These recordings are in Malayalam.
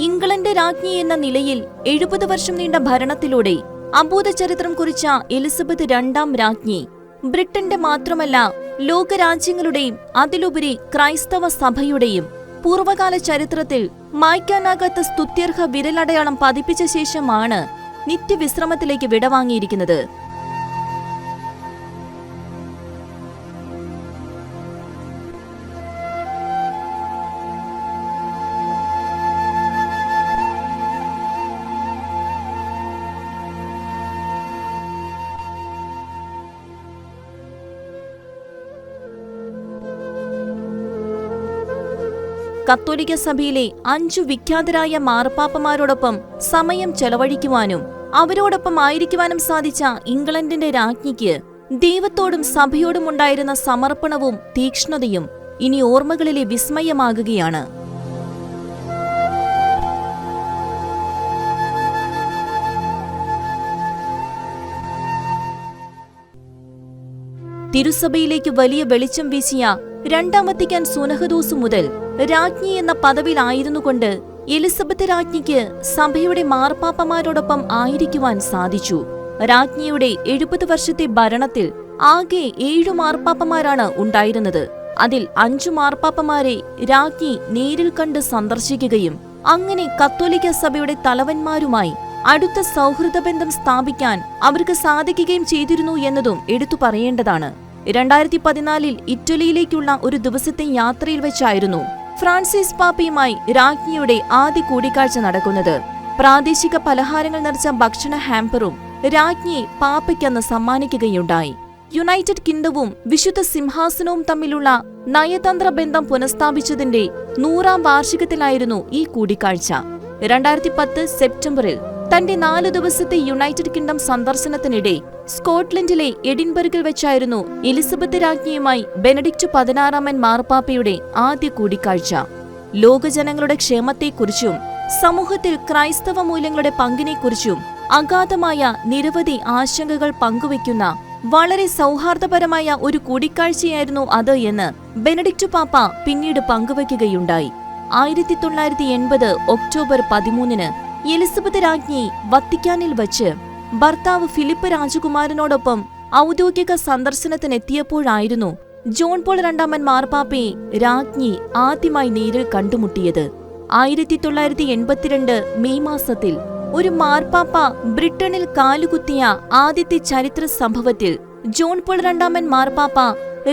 ഇംഗ്ലണ്ട് രാജ്ഞി എന്ന നിലയിൽ 70 വർഷം നീണ്ട ഭരണത്തിലൂടെ അഭൂത ചരിത്രം കുറിച്ച എലിസബത്ത് രണ്ടാം രാജ്ഞി ബ്രിട്ടന്റെ മാത്രമല്ല ലോകരാജ്യങ്ങളുടെയും അതിലുപരി ക്രൈസ്തവ സഭയുടെയും പൂർവകാല ചരിത്രത്തിൽ മായ്ക്കാനാകാത്ത സ്തുത്യർഹ വിരലടയാളം പതിപ്പിച്ച ശേഷമാണ് നിത്യവിശ്രമത്തിലേക്ക് വിടവാങ്ങിയിരിക്കുന്നത്. കത്തോലിക്ക സഭയിലെ 5 വിഖ്യാതരായ മാർപ്പാപ്പമാരോടൊപ്പം സമയം ചെലവഴിക്കുവാനും അവരോടൊപ്പം ആയിരിക്കുവാനും സാധിച്ച ഇംഗ്ലണ്ടിന്റെ രാജ്ഞിക്ക് ദൈവത്തോടും സഭയോടും ഉണ്ടായിരുന്ന സമർപ്പണവും തീക്ഷ്ണതയും ഇനി ഓർമ്മകളിലെ വിസ്മയമാകുകയാണ്. തിരുസഭയിലേക്ക് വലിയ വെളിച്ചം വീശിയ രണ്ടാം വത്തിക്കാൻ സുനഹദോസ് മുതൽ രാജ്ഞി എന്ന പദവിയിലായിരുന്നുകൊണ്ട് എലിസബത്ത് രാജ്ഞിക്ക് സഭയുടെ മാർപ്പാപ്പമാരോടൊപ്പം ആയിരിക്കുവാൻ സാധിച്ചു. രാജ്ഞിയുടെ 70 വർഷത്തെ ഭരണത്തിൽ ആകെ 7 മാർപ്പാപ്പമാരാണ് ഉണ്ടായിരുന്നത്. അതിൽ 5 മാർപ്പാപ്പമാരെ രാജ്ഞി നേരിൽ കണ്ട് സന്ദർശിക്കുകയും അങ്ങനെ കത്തോലിക്ക സഭയുടെ തലവന്മാരുമായി അടുത്ത സൗഹൃദ ബന്ധം സ്ഥാപിക്കാൻ അവർക്ക് സാധിക്കുകയും ചെയ്തിരുന്നു എന്നതും എടുത്തു പറയേണ്ടതാണ്. 2014 ഇറ്റലിയിലേക്കുള്ള ഒരു ദിവസത്തെ യാത്രയിൽ വെച്ചായിരുന്നു ഫ്രാൻസിസ് പാപ്പയുമായി രാജ്ഞിയുടെ ആദ്യ കൂടിക്കാഴ്ച നടക്കുന്നത്. പ്രാദേശിക പലഹാരങ്ങൾ നിറച്ച ഭക്ഷണ ഹാമ്പറും രാജ്ഞി പാപ്പയ്ക്കന്ന് സമ്മാനിക്കുകയുണ്ടായി. യുണൈറ്റഡ് കിങ്ഡവും വിശുദ്ധ സിംഹാസനവും തമ്മിലുള്ള നയതന്ത്ര ബന്ധം പുനഃസ്ഥാപിച്ചതിന്റെ 100ാം വാർഷികത്തിലായിരുന്നു ഈ കൂടിക്കാഴ്ച. 2010 സെപ്റ്റംബറിൽ തന്റെ 4 ദിവസത്തെ യുണൈറ്റഡ് കിങ്ഡം സന്ദർശനത്തിനിടെ സ്കോട്ട്ലൻഡിലെ എഡിൻബർഗിൽ വെച്ചായിരുന്നു എലിസബത്ത് രാജ്ഞിയുമായി ബെനഡിക്ട് 16 മാർപ്പാപ്പയുടെ ആദ്യ കൂടിക്കാഴ്ച. ലോകജനങ്ങളുടെ ക്ഷേമത്തെക്കുറിച്ചും സമൂഹത്തിൽ ക്രൈസ്തവ മൂല്യങ്ങളുടെ പങ്കിനെക്കുറിച്ചും അഗാധമായ നിരവധി ആശങ്കകൾ പങ്കുവയ്ക്കുന്ന വളരെ സൗഹാർദ്ദപരമായ ഒരു കൂടിക്കാഴ്ചയായിരുന്നു അത് എന്ന് ബെനഡിക്ട് പാപ്പ പിന്നീട് പങ്കുവയ്ക്കുകയുണ്ടായി. 1980 ഒക്ടോബർ 13 എലിസബത്ത് രാജ്ഞി വത്തിക്കാനിൽ വച്ച് ഭർത്താവ് ഫിലിപ്പ് രാജകുമാരനോടൊപ്പം ഔദ്യോഗിക സന്ദർശനത്തിനെത്തിയപ്പോഴായിരുന്നു ജോൺ പോൾ രണ്ടാമൻ മാർപ്പാപ്പയെ രാജ്ഞി ആദ്യമായി നേരിൽ കണ്ടുമുട്ടിയത്. 1982 മെയ് മാസത്തിൽ ഒരു മാർപ്പാപ്പ ബ്രിട്ടനിൽ കാലുകുത്തിയ ആദ്യത്തെ ചരിത്ര സംഭവത്തിൽ ജോൺ പോൾ രണ്ടാമൻ മാർപ്പാപ്പ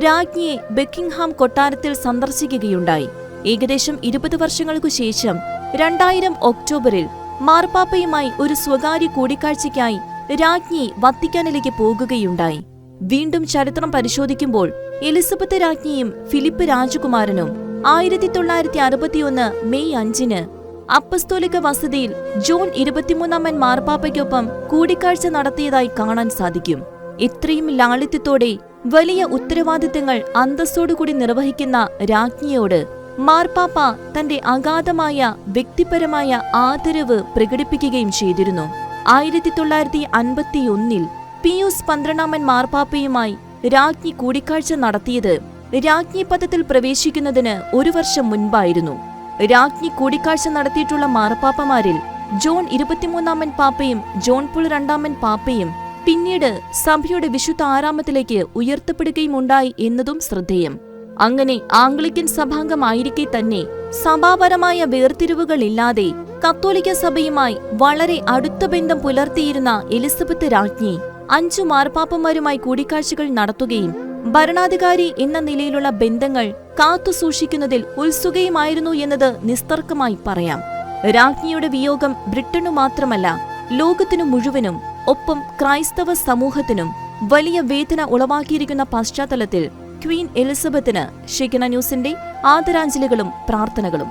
രാജ്ഞിയെ ബക്കിംഗ്ഹാം കൊട്ടാരത്തിൽ സന്ദർശിക്കുകയുണ്ടായി. ഏകദേശം 20 വർഷങ്ങൾക്കു ശേഷം 2000 ഒക്ടോബറിൽ മാർപ്പാപ്പയുമായി ഒരു സ്വകാര്യ കൂടിക്കാഴ്ചയ്ക്കായി രാജ്ഞി വത്തിക്കാനിലേക്ക് പോകുകയുണ്ടായി. വീണ്ടും ചരിത്രം പരിശോധിക്കുമ്പോൾ എലിസബത്ത് രാജ്ഞിയും ഫിലിപ്പ് രാജകുമാരനും 1961 മെയ് 5 അപ്പസ്തോലിക വസതിയിൽ ജോൺ 23 മാർപ്പാപ്പയ്ക്കൊപ്പം കൂടിക്കാഴ്ച നടത്തിയതായി കാണാൻ സാധിക്കും. ഇത്രയും ലാളിത്യത്തോടെ വലിയ ഉത്തരവാദിത്തങ്ങൾ അന്തസ്സോടുകൂടി നിർവഹിക്കുന്ന രാജ്ഞിയോട് മാർപ്പാപ്പ തന്റെ അഗാധമായ വ്യക്തിപരമായ ആദരവ് പ്രകടിപ്പിക്കുകയും ചെയ്തിരുന്നു. 1951 പിയൂസ് 12 മാർപ്പാപ്പയുമായി രാജ്ഞി കൂടിക്കാഴ്ച നടത്തിയത് രാജ്ഞി പദത്തിൽ പ്രവേശിക്കുന്നതിന് 1 വർഷം മുൻപായിരുന്നു. രാജ്ഞി കൂടിക്കാഴ്ച നടത്തിയിട്ടുള്ള മാർപ്പാപ്പമാരിൽ ജോൺ 23 പാപ്പയും ജോൺ പോൾ 2 പാപ്പയും പിന്നീട് സഭയുടെ വിശുദ്ധ ആരാമത്തിലേക്ക് ഉയർത്തപ്പെടുകയുമുണ്ടായി എന്നതും ശ്രദ്ധേയം. അങ്ങനെ ആംഗ്ലിക്കൻ സഭാംഗമായിരിക്കെ തന്നെ സഭാപരമായ വേർതിരിവുകളില്ലാതെ കത്തോലിക്ക സഭയുമായി വളരെ അടുത്ത ബന്ധം പുലർത്തിയിരുന്ന എലിസബത്ത് രാജ്ഞി 5 മാർപ്പാപ്പമാരുമായി കൂടിക്കാഴ്ചകൾ നടത്തുകയും ഭരണാധികാരി എന്ന നിലയിലുള്ള ബന്ധങ്ങൾ കാത്തുസൂക്ഷിക്കുന്നതിൽ ഉത്സുകയുമായിരുന്നു എന്നത് നിസ്തർക്കമായി പറയാം. രാജ്ഞിയുടെ വിയോഗം ബ്രിട്ടനു മാത്രമല്ല ലോകത്തിനു മുഴുവനും ഒപ്പം ക്രൈസ്തവ സമൂഹത്തിനും വലിയ വേദന ഉളവാക്കിയിരിക്കുന്ന പശ്ചാത്തലത്തിൽ ക്വീൻ എലിസബത്തിന് ഷെക്കിന ന്യൂസിന്റെ ആദരാഞ്ജലികളും പ്രാർത്ഥനകളും.